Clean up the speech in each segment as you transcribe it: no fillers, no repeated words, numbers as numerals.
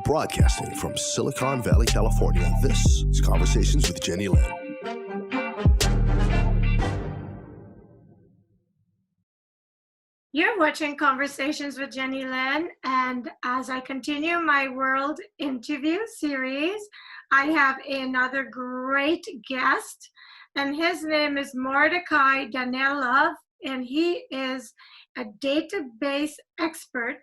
Broadcasting from Silicon Valley, California, this is Conversations with Jennylyn. You're watching Conversations with Jennylyn, and as I continue my world interview series, I have another great guest, and his name is Mordechai Danielov, and he is a database expert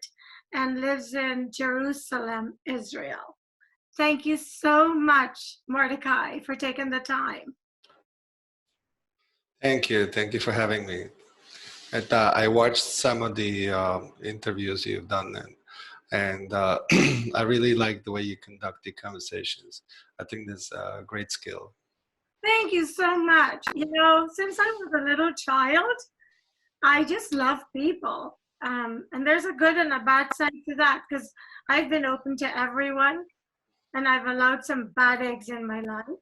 and lives in Jerusalem, Israel. Thank you so much, Mordechai, for taking the time. Thank you for having me. I watched some of the interviews you've done, and I really like the way you conduct the conversations. I think that's a great skill. Thank you so much. You know, since I was a little child, I just love people. And there's a good and a bad side to that, because I've been open to everyone and I've allowed some bad eggs in my life.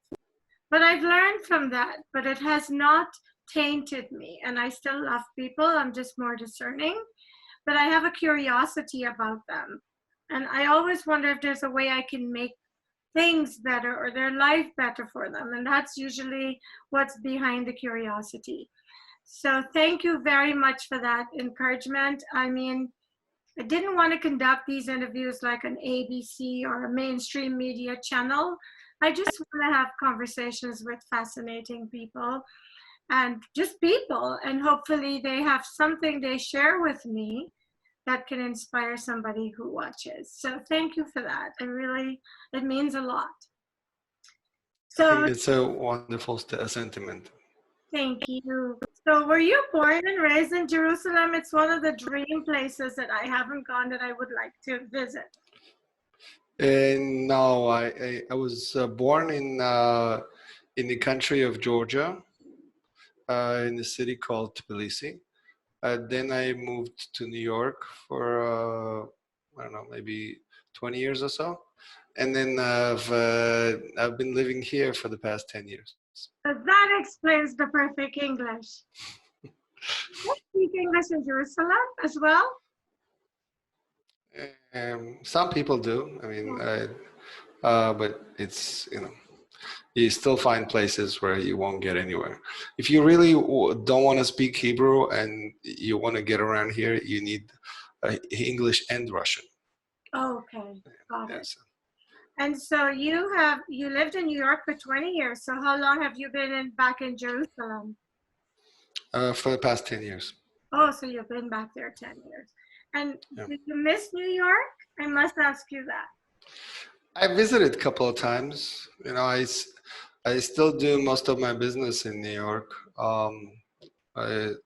But I've learned from that, but it has not tainted me, and I still love people. I'm just more discerning, but I have a curiosity about them. And I always wonder if there's a way I can make things better or their life better for them. And that's usually what's behind the curiosity. So thank you very much for that encouragement. I mean, I didn't want to conduct these interviews like an ABC or a mainstream media channel. I just want to have conversations with fascinating people and just people, and hopefully they have something they share with me that can inspire somebody who watches. So thank you for that. It means a lot. So it's a wonderful sentiment. Thank you. So were you born and raised in Jerusalem? It's one of the dream places that I haven't gone that I would like to visit. No, I was born in the country of Georgia, in a city called Tbilisi. Then I moved to New York for I don't know, maybe 20 years or so, and then I've been living here for the past 10 years. So that explains the perfect English. You speak English in Jerusalem as well? Some people do. I mean, but it's, you still find places where you won't get anywhere. If you really don't want to speak Hebrew and you want to get around here, you need English and Russian. Okay, got it. Yes. And so you lived in New York for 20 years. So how long have you been back in Jerusalem? For the past 10 years. Oh, so you've been back there 10 years. And Did you miss New York? I must ask you that. I visited a couple of times. I still do most of my business in New York.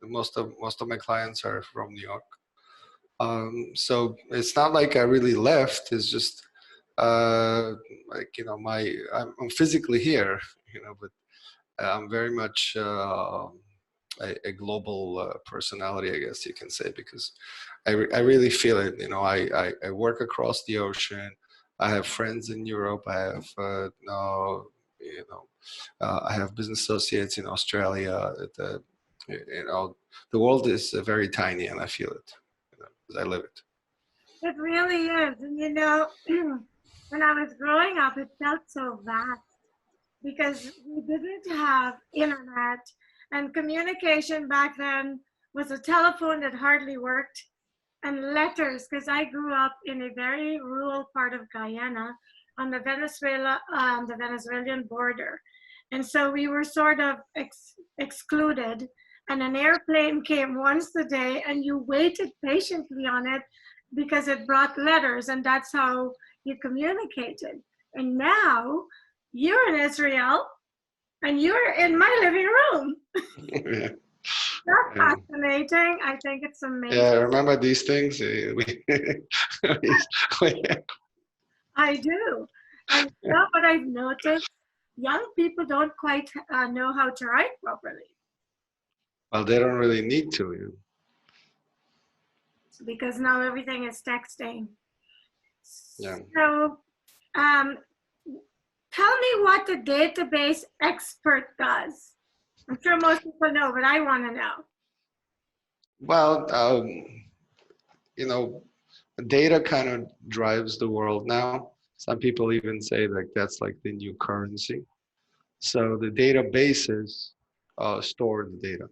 Most of my clients are from New York. So it's not like I really left. It's just I'm physically here, but I'm very much a global personality, I guess you can say, because I really feel it. I work across the ocean. I have friends in Europe. I have I have business associates in Australia. The world is very tiny, and I feel it because I live it. It really is. And when I was growing up, it felt so vast because we didn't have internet, and communication back then was a telephone that hardly worked, and letters, because I grew up in a very rural part of Guyana on the Venezuelan border. And so we were sort of excluded, and an airplane came once a day and you waited patiently on it because it brought letters, and that's how you communicated. And now you're in Israel and you're in my living room. That's fascinating. I think it's amazing. Yeah, I remember these things. I do. And what I've noticed, young people don't quite know how to write properly. Well, they don't really need to. Because now everything is texting. Yeah. So tell me what the database expert does. I'm sure most people know, but I want to know. Well, data kind of drives the world now. Some people even say like that's like the new currency. So the databases store the data.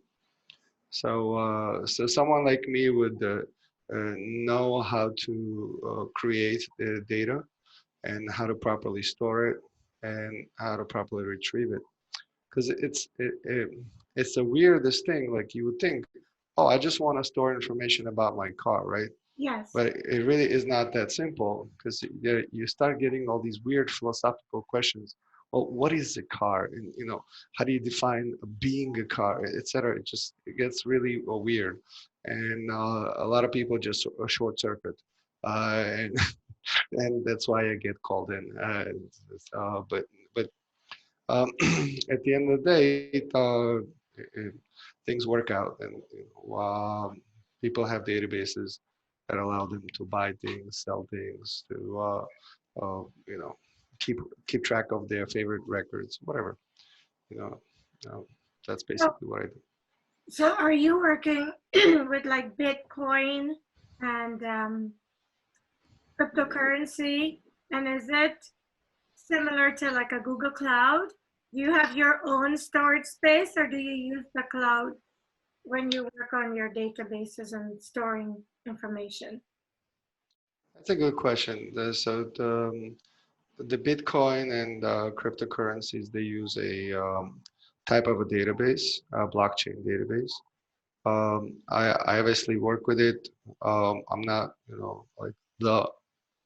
So someone like me would know how to create the data and how to properly store it and how to properly retrieve it. Because it's the weirdest thing. Like you would think, oh, I just want to store information about my car, right? Yes. But it really is not that simple because you start getting all these weird philosophical questions. Well, what is a car? And how do you define being a car, etc. It gets really weird, and a lot of people just short circuit, and and that's why I get called in. But at the end of the day, things work out, and people have databases that allow them to buy things, sell things, to you know, keep track of their favorite records, whatever. You know, uh, that's So, basically what I do. so are you working with like Bitcoin and cryptocurrency? And is it similar to like a Google Cloud? Do you have your own storage space or do you use the cloud when you work on your databases and storing information? That's a good question. The Bitcoin and cryptocurrencies, they use a type of a database, a blockchain database. I obviously work with it. I'm not, like the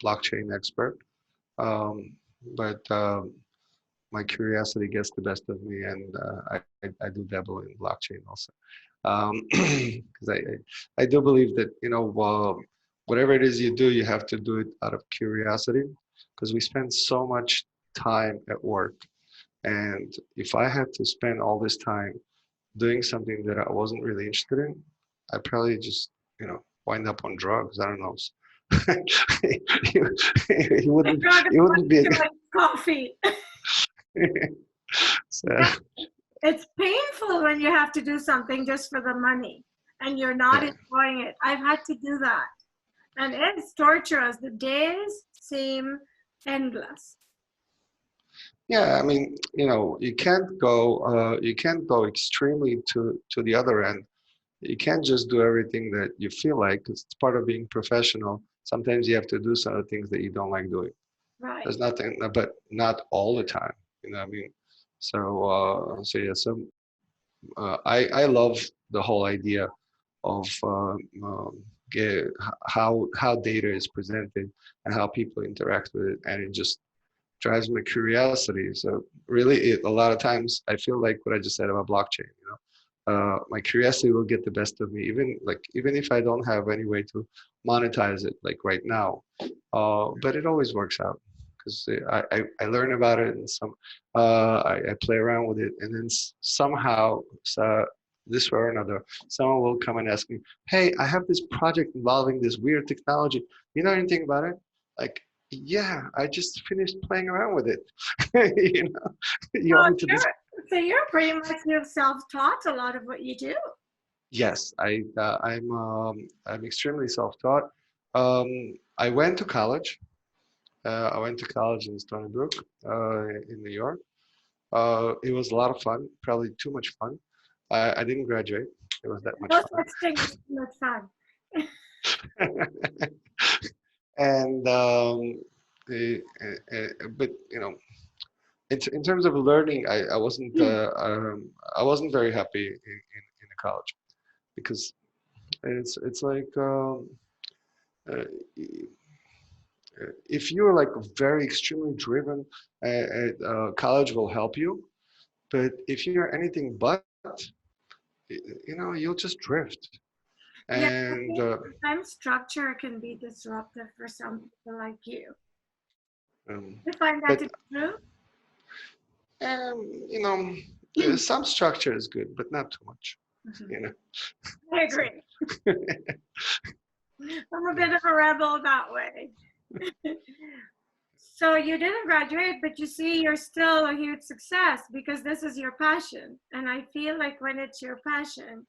blockchain expert, um, but my curiosity gets the best of me, and I do dabble in blockchain also. Because I do believe that whatever it is you do, you have to do it out of curiosity, because we spend so much time at work, and if I had to spend all this time doing something that I wasn't really interested in, I probably just wind up on drugs. I don't know. you, you The wouldn't drug you is wouldn't be. like coffee. So, It's painful when you have to do something just for the money and you're not yeah. enjoying it. I've had to do that. And it's torturous. The days seem endless. Yeah, I mean, you can't go extremely to the other end. You can't just do everything that you feel like, 'cause it's part of being professional. Sometimes you have to do some of the things that you don't like doing. Right. There's nothing, but not all the time. You know what I mean? So yeah, I love the whole idea of how data is presented and how people interact with it, and it just drives my curiosity. So really, a lot of times I feel like what I just said about blockchain. My curiosity will get the best of me, even if I don't have any way to monetize it like right now. But it always works out because I learn about it, and I play around with it, and then somehow, this way or another, someone will come and ask me, "Hey, I have this project involving this weird technology. You know anything about it?" Like, yeah, I just finished playing around with it. You Oh, want me to you're, so you're pretty much you've self-taught a lot of what you do. Yes, I'm extremely self-taught. I went to college. I went to college in Stony Brook, in New York. It was a lot of fun, probably too much fun. I didn't graduate. It was that much No fun. such thing as too much fun. And but in terms of learning, I wasn't very happy in the college, because it's like uh, if you're like very extremely driven, college will help you. But if you're anything but, you'll just drift. Yeah, I And think sometimes structure can be disruptive for some people like you. um, You find that to but be true? you know, some structure is good, but not too much. Mhm. You know. I So, agree. I'm a bit of a rebel that way. So you didn't graduate, but you see, you're still a huge success because this is your passion. And I feel like when it's your passion,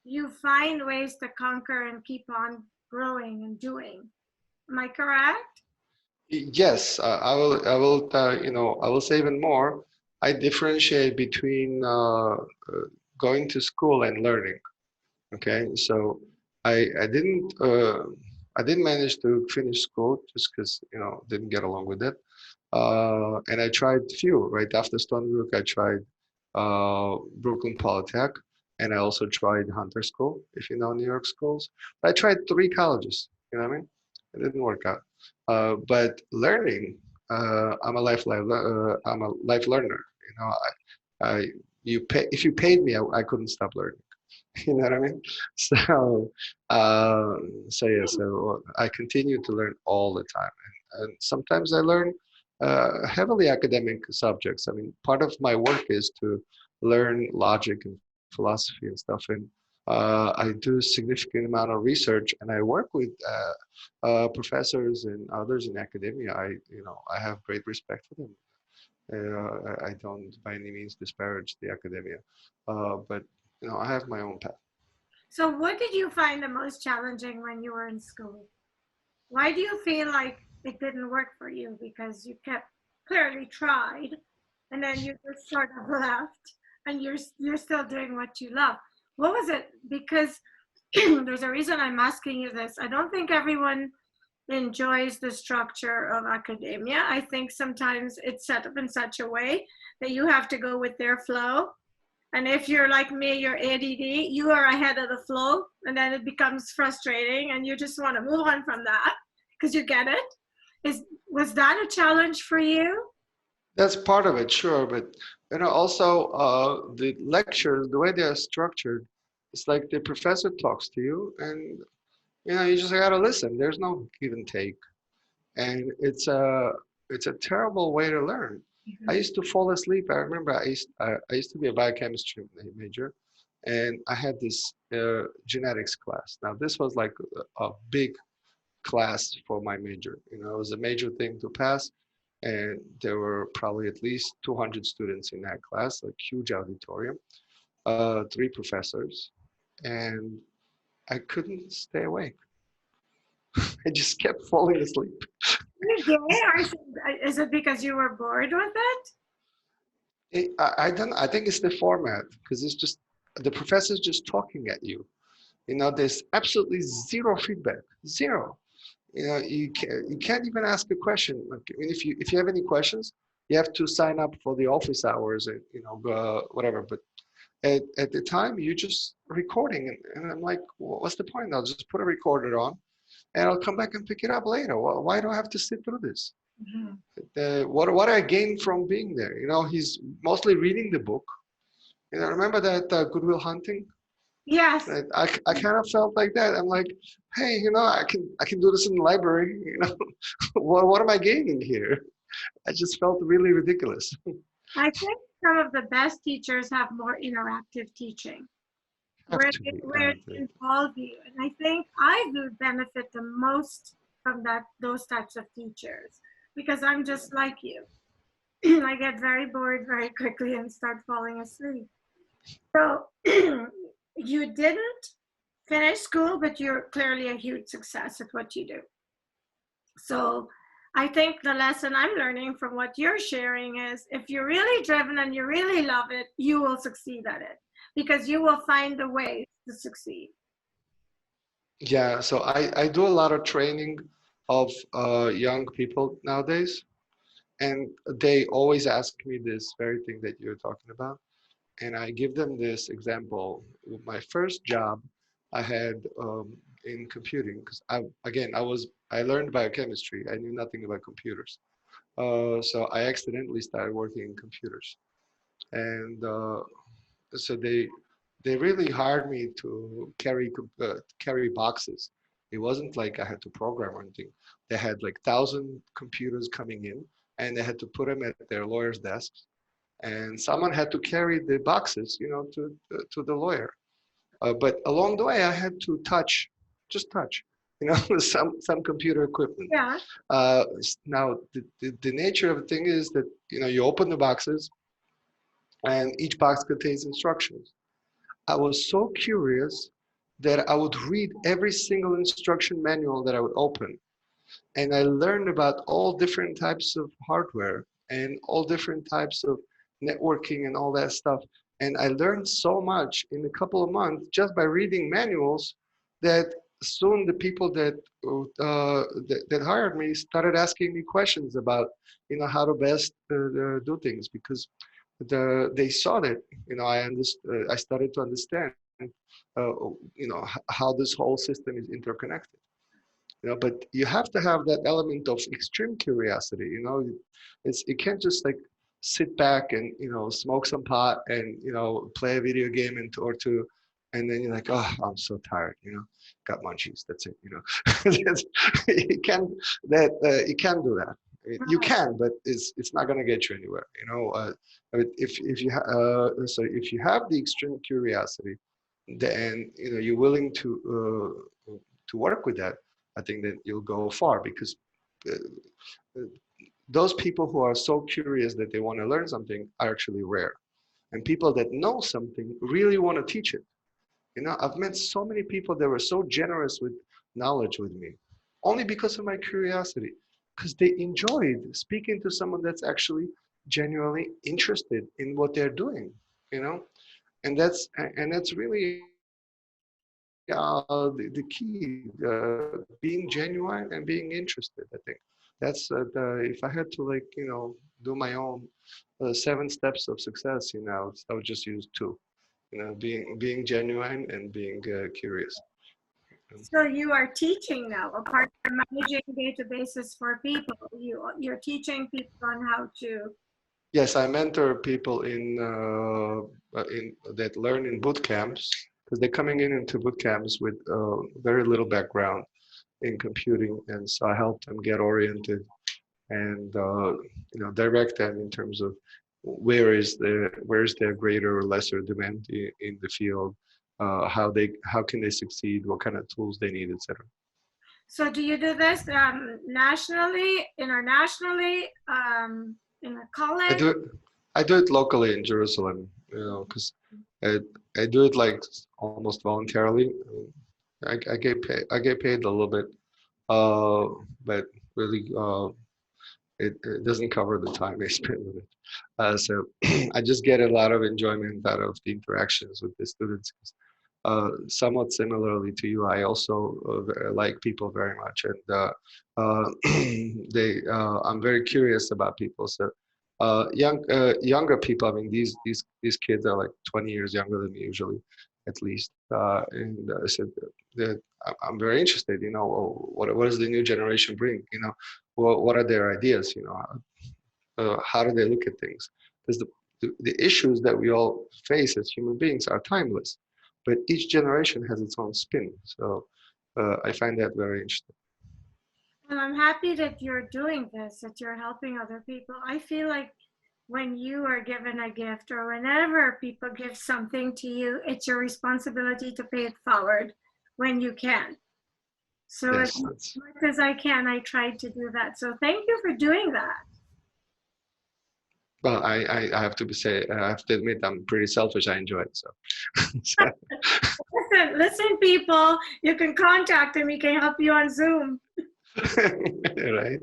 you find ways to conquer and keep on growing and doing. Am I correct? Yes, I will say even more. I differentiate between going to school and learning. Okay, so I didn't manage to finish school just because didn't get along with it. And I tried few right after Stony Brook. I tried Brooklyn Polytech, and I also tried Hunter School, if you know New York schools. I tried three colleges. You know what I mean? It didn't work out. But learning, I'm a life learner. You know, I you pay if you paid me, I couldn't stop learning. You know what I mean? So, yeah, so I continue to learn all the time. And sometimes I learn heavily academic subjects. I mean, part of my work is to learn logic and philosophy and stuff. And I do a significant amount of research, and I work with professors and others in academia. I have great respect for them. I don't by any means disparage the academia, but I have my own path. So, what did you find the most challenging when you were in school? Why do you feel like it didn't work for you? Because you kept clearly tried, and then you just sort of left, and you're still doing what you love. What was it? Because there's a reason I'm asking you this. I don't think everyone enjoys the structure of academia. I think sometimes it's set up in such a way that you have to go with their flow. And if you're like me, you're ADD, you are ahead of the flow, and then it becomes frustrating, and you just want to move on from that because you get it. Was that a challenge for you? That's part of it, sure, but also the lectures, the way they are structured, it's like the professor talks to you, and you just gotta listen. There's no give and take, and it's a terrible way to learn. I used to fall asleep. I remember I used to be a biochemistry major, and I had this genetics class. Now this was like a big class for my major. It was a major thing to pass, and there were probably at least 200 students in that class, like huge auditorium, three professors, and I couldn't stay awake. I just kept falling asleep. You gay, or is it because you were bored with it? I don't. I think it's the format because it's just the professor's just talking at you. There's absolutely zero feedback, zero. You can't even ask a question. Like, I mean, if you have any questions, you have to sign up for the office hours and whatever. But at the time, you're just recording, and I'm like, what's the point? I'll just put a recorder on, and I'll come back and pick it up later. Why do I have to sit through this? Mhm. What I gain from being there? He's mostly reading the book. Remember that Goodwill Hunting? Yes. I kind of felt like that. I'm like, hey, I can do this in the library. What am I gaining here? I just felt really ridiculous. I think some of the best teachers have more interactive teaching Have where to be. I where it don't think. involves you. And I think I would benefit the most from those types of teachers because I'm just like you. I get very bored very quickly and start falling asleep. So you didn't finish school, but you're clearly a huge success at what you do. So I think the lesson I'm learning from what you're sharing is if you're really driven and you really love it, you will succeed at it because you will find the way to succeed. Yeah. So I do a lot of training of young people nowadays, and they always ask me this very thing that you're talking about. And I give them this example. My first job I had in computing, because I learned biochemistry. I knew nothing about computers. So I accidentally started working in computers. And so they really hired me to carry boxes. It wasn't like I had to program or anything. They had like 1,000 computers coming in, and they had to put them at their lawyers' desks, and someone had to carry the boxes, to the lawyer. But along the way, I had to just touch, some computer equipment. Yeah. Now, the nature of the thing is that you open the boxes, and each box contains instructions. I was so curious that I would read every single instruction manual that I would open. And I learned about all different types of hardware and all different types of networking and all that stuff. And I learned so much in a couple of months just by reading manuals that soon the people that hired me started asking me questions about, how to best do things, because they saw that, I started to understand, how this whole system is interconnected. But you have to have that element of extreme curiosity. You can't just like sit back and smoke some pot and play a video game or two, and then you're like, oh, I'm so tired. Got munchies. That's it. You can't you can't do that. You can, but it's not going to get you anywhere. If you have the extreme curiosity, then you're willing to work with that. I think that you'll go far, because uh, uh, those people who are so curious that they want to learn something are actually rare. And people that know something really want to teach it. I've met so many people that were so generous with knowledge with me, only because of my curiosity, because they enjoyed speaking to someone that's actually genuinely interested in what they're doing, and that's really the key, being genuine and being interested. I think that's if I had to do my own 7 steps of success, I would just use 2. Being genuine and being curious. So you are teaching now, apart from managing databases for people. You're teaching people on how to. Yes, I mentor people in that learn in boot camps, because they're coming into boot camps with very little background in computing, and so I help them get oriented and direct them in terms of where's their greater or lesser demand in the field, how can they succeed, what kind of tools they need, etc. So do you do this nationally, internationally, in a I college? do it. I do it locally in Jerusalem, because I do it like almost voluntarily. I get paid a little bit, but really it doesn't cover the time I spend with it. So I just get a lot of enjoyment out of the interactions with the students. Somewhat similarly to you, I also like people very much, and I'm very curious about people. So younger people, I mean, these kids are like 20 years younger than me usually, at least, and so that I'm very interested. What does the new generation bring? What are their ideas? How do they look at things? Because the issues that we all face as human beings are timeless, but each generation has its own spin. So I find that very interesting. Well, I'm happy that you're doing this, that you're helping other people. I feel like when you are given a gift, or whenever people give something to you, it's your responsibility to pay it forward when you can. So as Yes, that's, much as I can, I try to do that. So thank you for doing that. well, I have to say, I have to admit, I'm pretty selfish. I enjoy it. So, so Listen, people, you can contact him. He can help you on Zoom. right.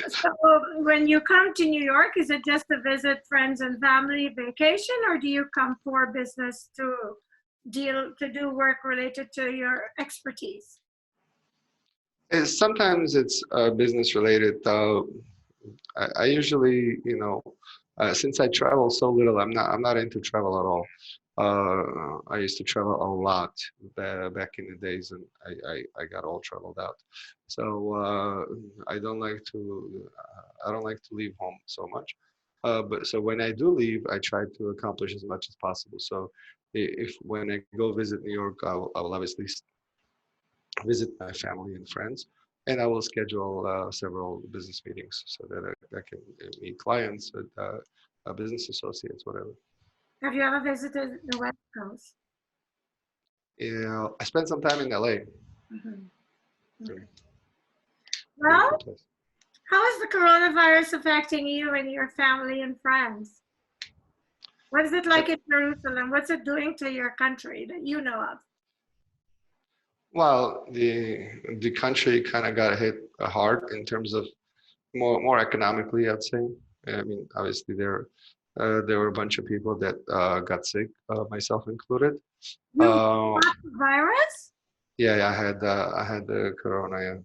So when you come to New York, is it just to visit friends and family, vacation, or do you come for business to do work related to your expertise? Sometimes it's business related. I usually, since I travel so little, I'm not into travel at all. I used to travel a lot back in the days, and I got all traveled out. So I don't like to leave home so much. But so when I do leave, I try to accomplish as much as possible. So if when I go visit New York, I will obviously visit my family and friends, and I will schedule several business meetings so that I can meet clients, business associates, whatever. Have you ever visited the West Coast? I spent some time in LA. Mm-hmm. Okay. Beautiful Well, place. how is the coronavirus affecting you and your family and friends? What is it like in Jerusalem? What's it doing to your country that you know of? Well, the country kind of got hit hard in terms of more economically, I'd say. I mean, obviously there were a bunch of people that got sick, myself included. You Uh, got the virus? yeah, I had the corona. Yeah.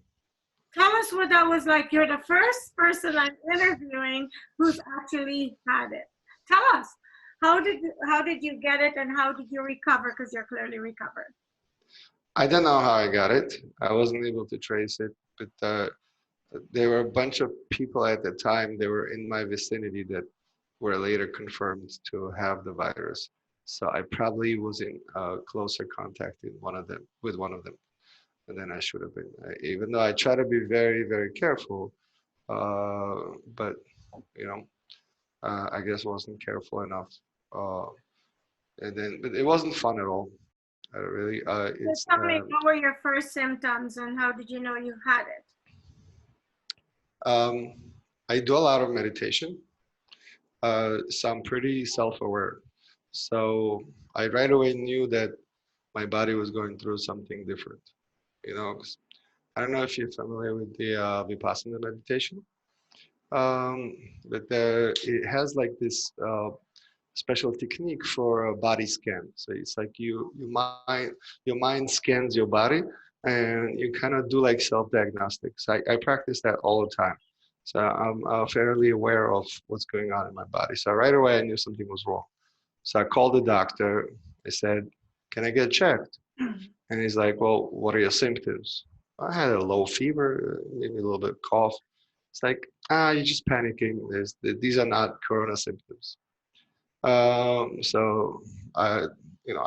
Tell us what that was like. You're the first person I'm interviewing who's actually had it. Tell us, how did you get it and how did you recover? Because you're clearly recovered. I don't know how I got it. I wasn't able to trace it, but there were a bunch of people at the time. They were in my vicinity that were later confirmed to have the virus. So I probably was in closer contact in one of them with one of them than I should have been. Even though I try to be very, very careful, but you know, I guess wasn't careful enough. Uh, and then, but it wasn't fun at all. Really, Just tell me, what were your first symptoms and how did you know you had it? um, I do a lot of meditation, so I'm pretty self-aware. So I right away knew that my body was going through something different. You know, 'cause I don't know if you're familiar with the Vipassana meditation, but it has like this special technique for a body scan. So it's like your mind scans your body, and you kind of do like self-diagnostics. I practice that all the time. So I'm fairly aware of what's going on in my body. So right away I knew something was wrong. So I called the doctor. I said, "Can I get checked?" And he's like, "Well, what are your symptoms?" I had a low fever, maybe a little bit of cough. It's like, you're just panicking. These are not corona symptoms. So I,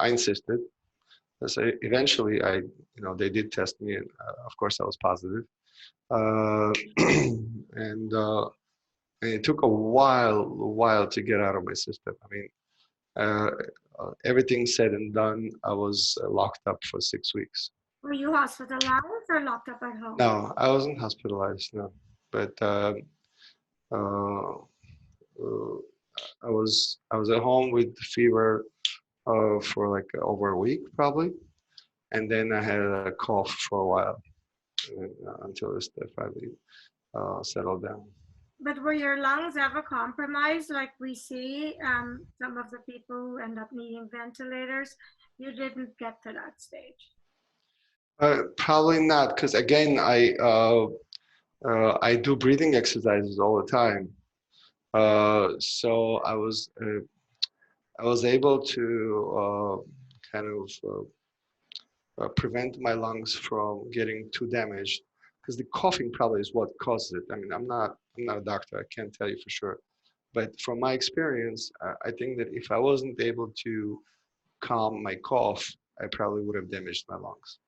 I insisted. So eventually, they did test me, and of course, I was positive. Uh, and and it took a while to get out of my system. I mean, uh, everything said and done, I was locked up for 6 weeks. Were you hospitalized or locked up at home? No, I wasn't hospitalized. No, but uh, uh, I was at home with fever for like over a week probably, and then I had a cough for a while until it finally settled down. But were your lungs ever compromised like we see some of the people who end up needing ventilators? You didn't get to that stage. Probably not, because again, I do breathing exercises all the time. So I was able to kind of prevent my lungs from getting too damaged, because the coughing probably is what causes it. I mean, I'm not a doctor. I can't tell you for sure, but from my experience, I think that if I wasn't able to calm my cough, I probably would have damaged my lungs.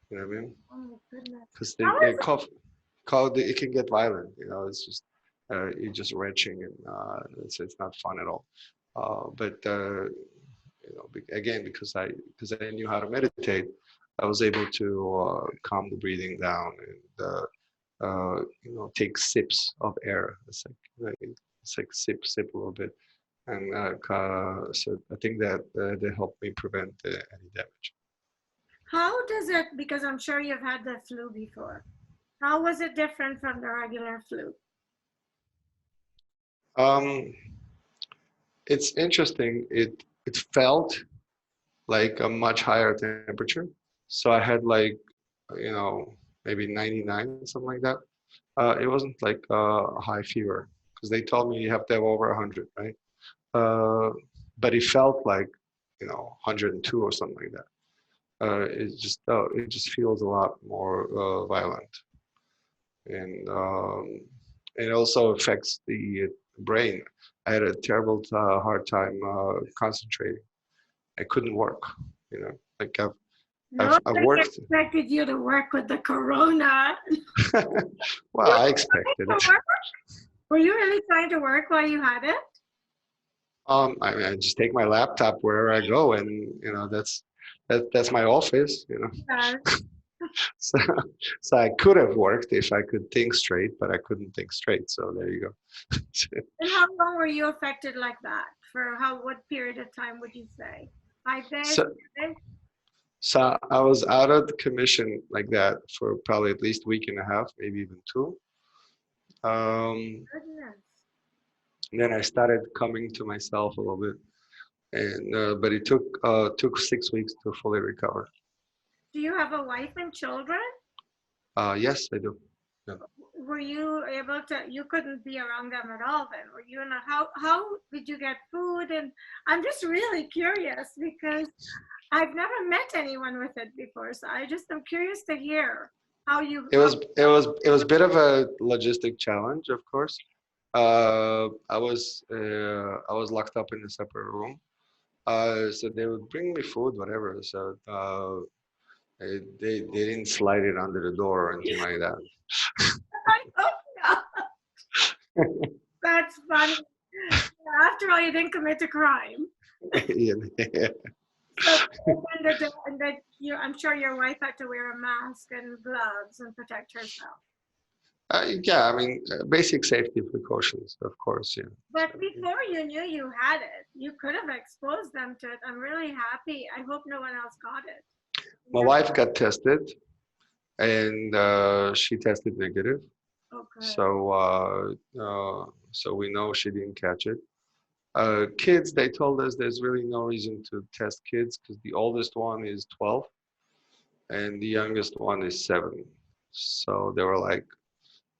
You know what I mean? Oh my goodness. Because How the is cough, it can get violent. It's just you're just retching, and it's not fun at all. But again, because I knew how to meditate, I was able to calm the breathing down and take sips of air. It's like sip a little bit, and so I think that they helped me prevent any damage. How does it, because I'm sure you've had the flu before, how was it different from the regular flu? Um, it's interesting. It felt like a much higher temperature. So I had like, maybe 99, something like that. It wasn't like a high fever, because they told me you have to have over 100, right? But it felt like, 102 or something like that. It just feels a lot more violent, and it also affects the brain. I had a terrible hard time concentrating. I couldn't work, like I've Nobody worked. expected you to work with the corona. Well, I expected it. Were you really trying to work while you had it? I mean, I just take my laptop wherever I go, and that's my office. Yes. So, so I could have worked if I could think straight, but I couldn't think straight. So there you go. And how long were you affected like that? What period of time would you say? 5 days? So 10 days? So I was out of the commission like that for probably at least a week and a half, maybe even two. Goodness. Then I started coming to myself a little bit, and but it took 6 weeks to fully recover. Do you have a wife and children? Yes, I do. Yeah. Were you able to, you couldn't be around them at all then? Were you in a, how did you get food? And I'm just really curious because I've never met anyone with it before. So I'm curious to hear how you. It was a bit of a logistic challenge, of course. I was locked up in a separate room. So they would bring me food, whatever. So they didn't slide it under the door or anything like that. I don't know. That's funny. After all, you didn't commit a crime. Yeah. So, and that I'm sure your wife had to wear a mask and gloves and protect herself. Yeah, I mean, basic safety precautions, of course, yeah. But before you knew you had it, you could have exposed them to it. I'm really happy. I hope no one else got it. My wife got tested, and she tested negative. Okay. So we know she didn't catch it. Kids, they told us there's really no reason to test kids because the oldest one is 12 and the youngest one is 7. So they were like,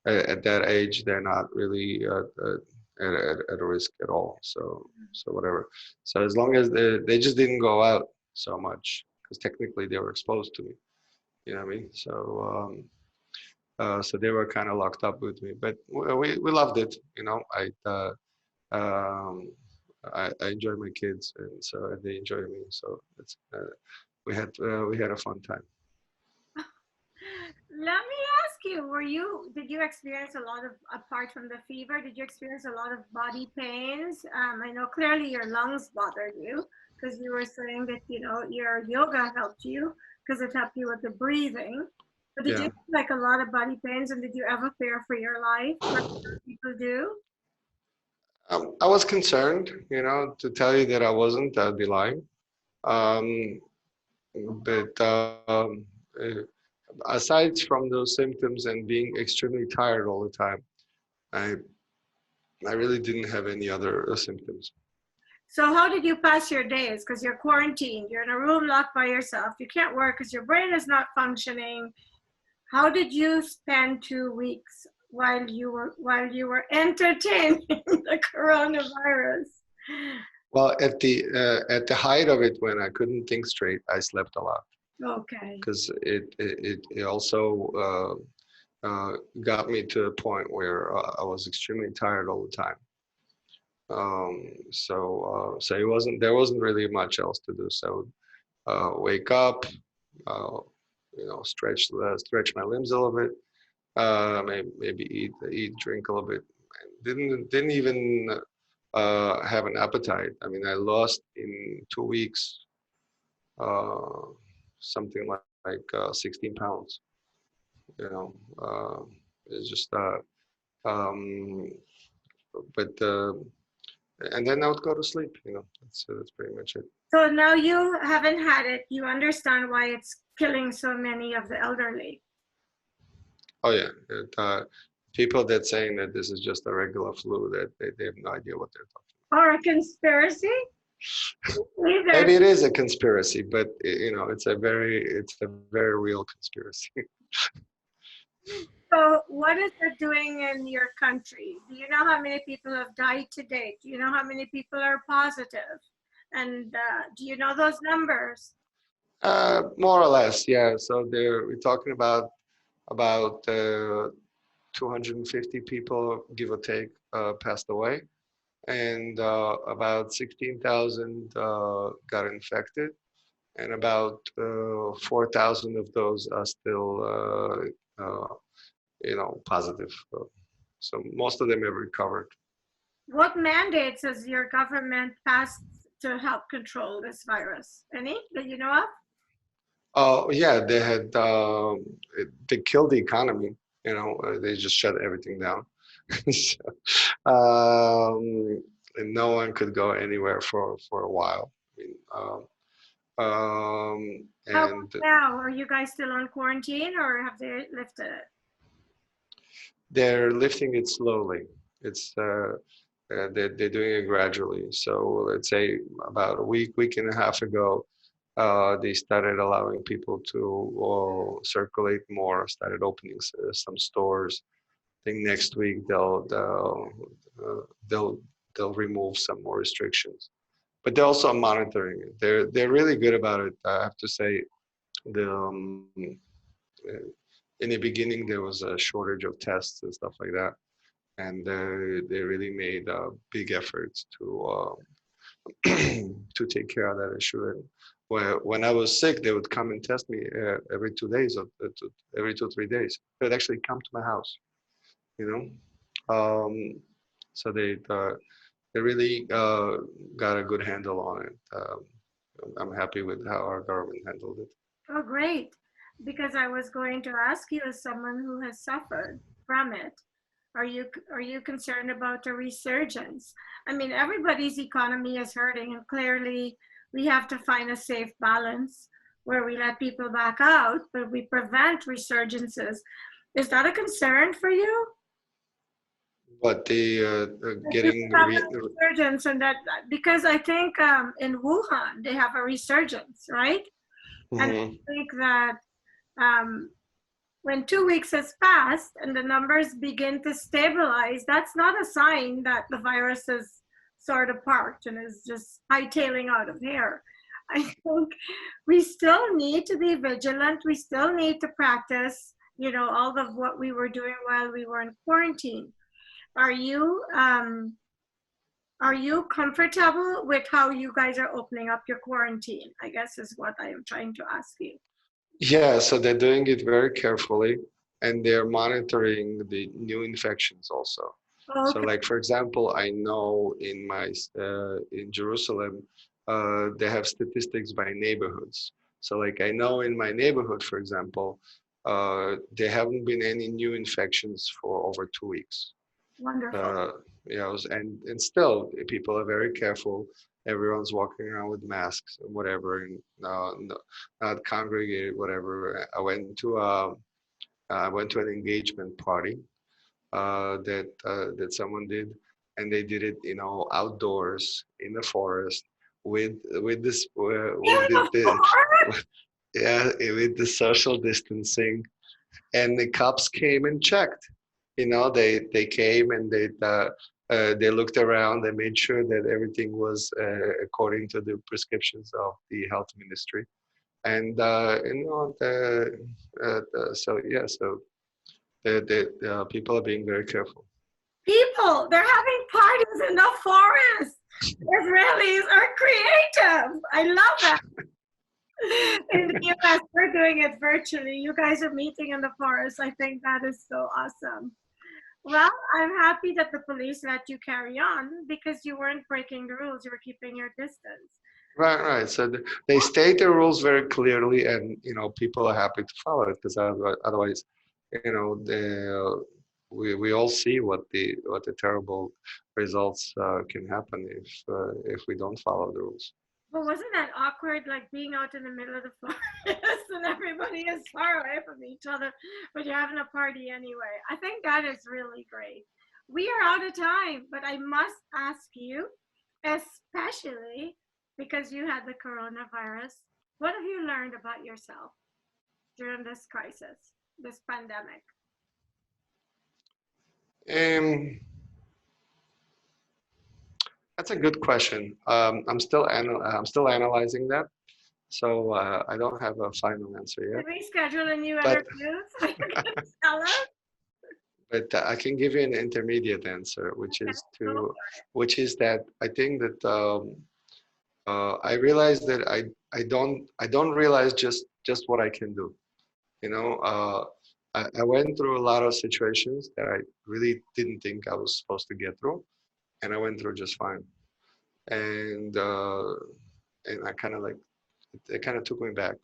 at that age, they're not really at a risk at all. So whatever. So as long as they just didn't go out so much because technically they were exposed to me. You know what I mean? So they were kind of locked up with me, but we loved it. You know, I enjoy my kids, and so they enjoy me. So it's we had a fun time. Let me ask you, did you experience a lot of, apart from the fever, did you experience a lot of body pains? I know clearly your lungs bothered you because you were saying that, your yoga helped you because it helped you with the breathing. But did you have like a lot of body pains, and did you ever fear for your life like people do? I was concerned, to tell you that I wasn't, I'd be lying. But aside from those symptoms and being extremely tired all the time, I really didn't have any other symptoms. So how did you pass your days? Because you're quarantined, you're in a room locked by yourself, you can't work because your brain is not functioning. How did you spend 2 weeks while you were entertaining the coronavirus? Well, at the height of it, when I couldn't think straight, I slept a lot. Okay. Because it also got me to a point where I was extremely tired all the time. So there wasn't really much else to do. So wake up, stretch my limbs a little bit, maybe eat, drink a little bit. Didn't even have an appetite. I mean, I lost in 2 weeks something like 16 pounds. It's just but and then I would go to sleep. That's pretty much it. So now you haven't had it. You understand why it's killing so many of the elderly. Oh yeah, people that saying that this is just a regular flu, that they have no idea what they're talking about. Or a conspiracy? Maybe it is a conspiracy, but it's a very real conspiracy. So what is it doing in your country? Do you know how many people have died to date? Do you know how many people are positive? And do you know those numbers? More or less, yeah. So we're talking about 250 people, give or take, passed away, and about 16,000 got infected, and about 4,000 of those are still positive. So most of them have recovered. What mandates has your government passed to help control this virus? Any that you know of? Oh yeah, they had they killed the economy. They just shut everything down. And no one could go anywhere for a while. I mean, How about And now? Are you guys still on quarantine or have they lifted it? they're lifting it slowly. It's they're doing it gradually. So let's say about a week and a half ago, they started allowing people to circulate more. Started opening some stores. I think next week uh, they'll they'll remove some more restrictions. But they're also monitoring it. They're really good about it. I have to say, the uh, in the beginning there was a shortage of tests and stuff like that, and they really made big efforts to take care of that issue. And when I was sick, they would come and test me every 2 days, or every 2 3 days. They would actually come to my house, you know. So they really got a good handle on it. I'm happy with how our government handled it. Oh, great. Because I was going to ask you, as someone who has suffered from it, are you concerned about a resurgence? I mean, everybody's economy is hurting, and clearly we have to find a safe balance where we let people back out, but we prevent resurgences. Is that a concern for you? But the That people getting have a resurgence, and that because I think in Wuhan they have a resurgence, right? And I Mhm. think that um, when 2 weeks has passed and the numbers begin to stabilize, that's not a sign that the virus is sort of parked and is just hightailing out of here. I think we still need to be vigilant. We still need to practice, all of what we were doing while we were in quarantine. Are you are you comfortable with how you guys are opening up your quarantine? I guess is what I am trying to ask you. Yeah, so they're doing it very carefully, and they're monitoring the new infections also. So, Okay, like for example, I know in Jerusalem, they have statistics by neighborhoods. So, like I know in my neighborhood, for example, there haven't been any new infections for over 2 weeks. wonderful. uh, and still people are very careful. Everyone's walking around with masks and whatever, and not congregated, whatever. I went to an engagement party that someone did, and they did it, outdoors in the forest with this with yeah, with the social distancing, and the cops came and checked. They came and they looked around. They made sure that everything was according to the prescriptions of the health ministry. And so yeah, so the people are being very careful. People, they're having parties in the forest. Israelis are creative. I love that. In the US, we're doing it virtually. You guys are meeting in the forest. I think that is so awesome. Well, I'm happy that the police let you carry on because you weren't breaking the rules. You were keeping your distance. Right, right. So they state the rules very clearly, and people are happy to follow it, because otherwise, we all see what the terrible results can happen if we don't follow the rules. But wasn't that awkward, like being out in the middle of the forest and everybody is far away from each other, but you're having a party anyway? I think that is really great. We are out of time, but I must ask you, especially because you had the coronavirus, what have you learned about yourself during this crisis, this pandemic? Um, that's a good question. I'm still analyzing that, so I don't have a final answer Did yet. we schedule a new But interview so you can tell us? I can give you an intermediate answer, which Okay, is go to for it. which is that I think that I realize that I don't realize just what I can do. You know, I went through a lot of situations that I really didn't think I was supposed to get through, and I went through just fine. And I kind of like it kind of took me back.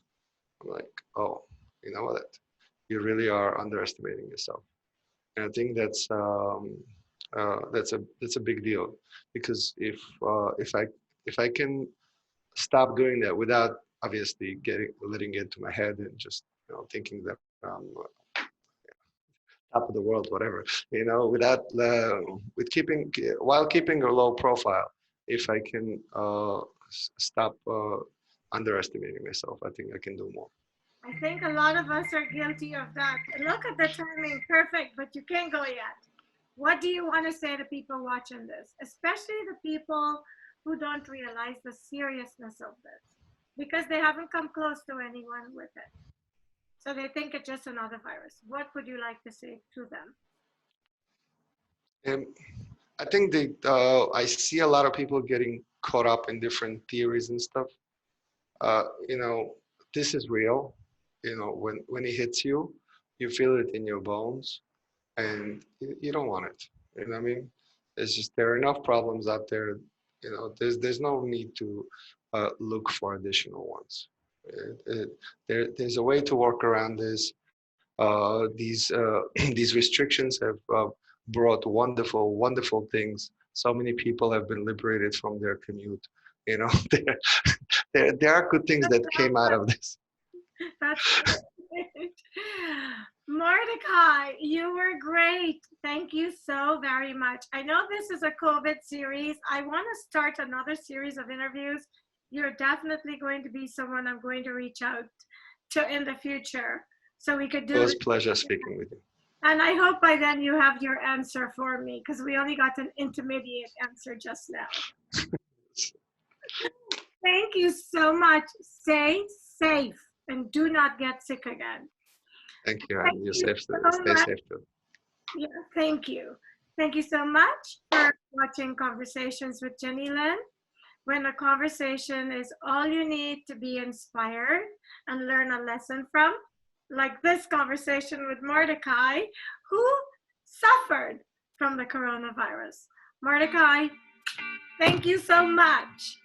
I'm like, oh, you know what? You really are underestimating yourself. And I think that's a big deal, because if I can stop doing that without obviously letting it into my head and just thinking that I'm top of the world, whatever, without with keeping while keeping a low profile. If I can stop underestimating myself, I think I can do more. I think a lot of us are guilty of that. Look at the timing, perfect, but you can't go yet. What do you want to say to people watching this, especially the people who don't realize the seriousness of this because they haven't come close to anyone with it? So they think it's just another virus. What would you like to say to them? I think I see a lot of people getting caught up in different theories and stuff. This is real. When it hits you, you feel it in your bones, and you don't want it. You know what I mean? It's just there are enough problems out there. There's no need to look for additional ones. There's a way to work around this. These these restrictions have brought wonderful, wonderful things. So many people have been liberated from their commute. There are good things that came out of this. That's great. Mordechai, you were great. Thank you so very much. I know this is a COVID series. I want to start another series of interviews. You're definitely going to be someone I'm going to reach out to in the future. So we could do it was a pleasure speaking with you. And I hope by then you have your answer for me because we only got an intermediate answer just now. Thank you so much. Stay safe and do not get sick again. Thank you, and you're safe. Stay safe too. Yeah, thank you. Thank you so much for watching Conversations with Jennylyn. When a conversation is all you need to be inspired and learn a lesson from, like this conversation with Mordechai, who suffered from the coronavirus. Mordechai, thank you so much.